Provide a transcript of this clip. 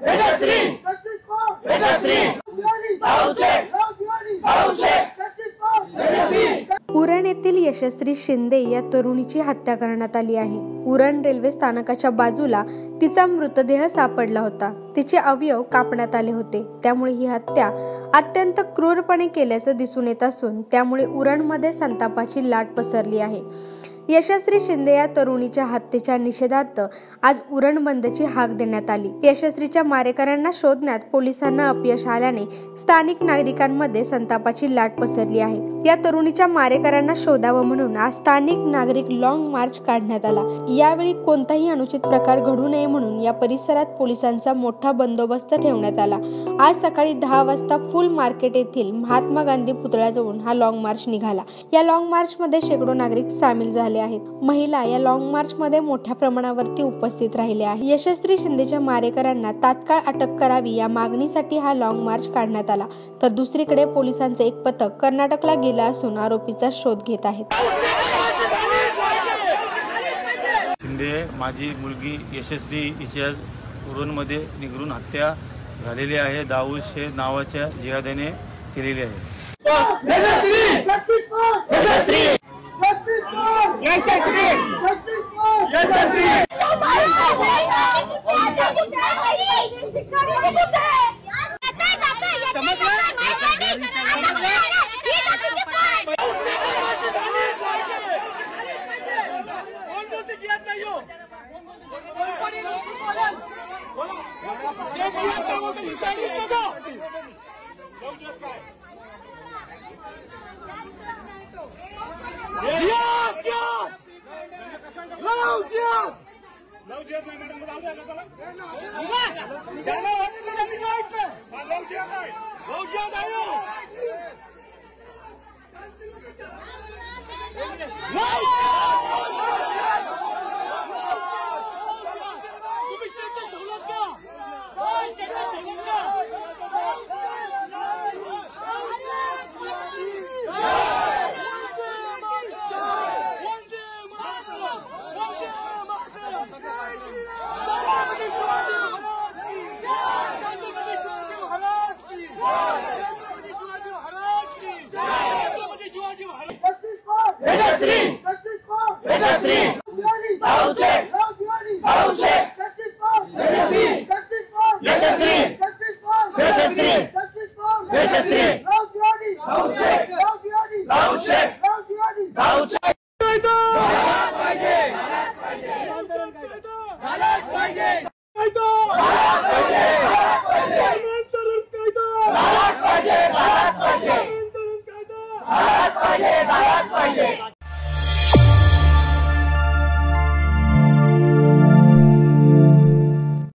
यशस्वी यशस्वी उरण येथील यशस्वी शिंदे या तरुणीची हत्या करण्यात आली आहे। उरण रेल्वे स्थानकाच्या बाजूला तिचा मृतदेह सापडला होता। तिचे अवयव कापण्यात आले होते। त्यामुळे ही हत्या अत्यंत क्रूरपणे केल्याचं दिसून येत असून त्यामुळे उरणमध्ये संतापाची लाट पसरली आहे। यशस्वी शिंदे या तरुणीच्या हत्येच्या निषेधार्थ आज उरण बंदची हाक देण्यात आली। यशस्वीच्या मारेकऱ्यांना शोधण्यात पोलिसांना अपयश आल्याने स्थानिक नागरिकांमध्ये संतापाची लाट पसरली आहे। या तरुणीच्या मारेकऱ्यांना शोधावं म्हणून आज स्थानिक नागरिक लॉंग मार्च काढण्यात आला। यावेळी कोणताही अनुचित प्रकार घडू नये म्हणून या परिसरात पोलिसांचा मोठा बंदोबस्त ठेवण्यात आला। आज सकाळी 10 वाजता फुल मार्केट येथील महात्मा गांधी पुतळ्याजवळून हा लॉंग मार्च निघाला। या लॉंग मार्च मध्ये शेकडो नागरिक सामील झाले आहेत। महिला या लॉंग मार्च मध्ये मोठ्या प्रमाणावरती उपस्थित राहिले आहेत। यशस्वी शिंदेच्या मारेकऱ्यांना तात्काळ अटक करावी या मागणीसाठी हा लॉंग मार्च काढण्यात आला। तर दुसरीकडे पोलिसांचे एक पथक कर्नाटकला गेला असून आरोपीचा शोध घेत आहेत। शिंदे माझी मुलगी यशस्वी हिच्या उरणमध्ये निघून हत्या झालेली आहे। दाऊद शेख नावाच्या जिहाद्याने केलेली आहे।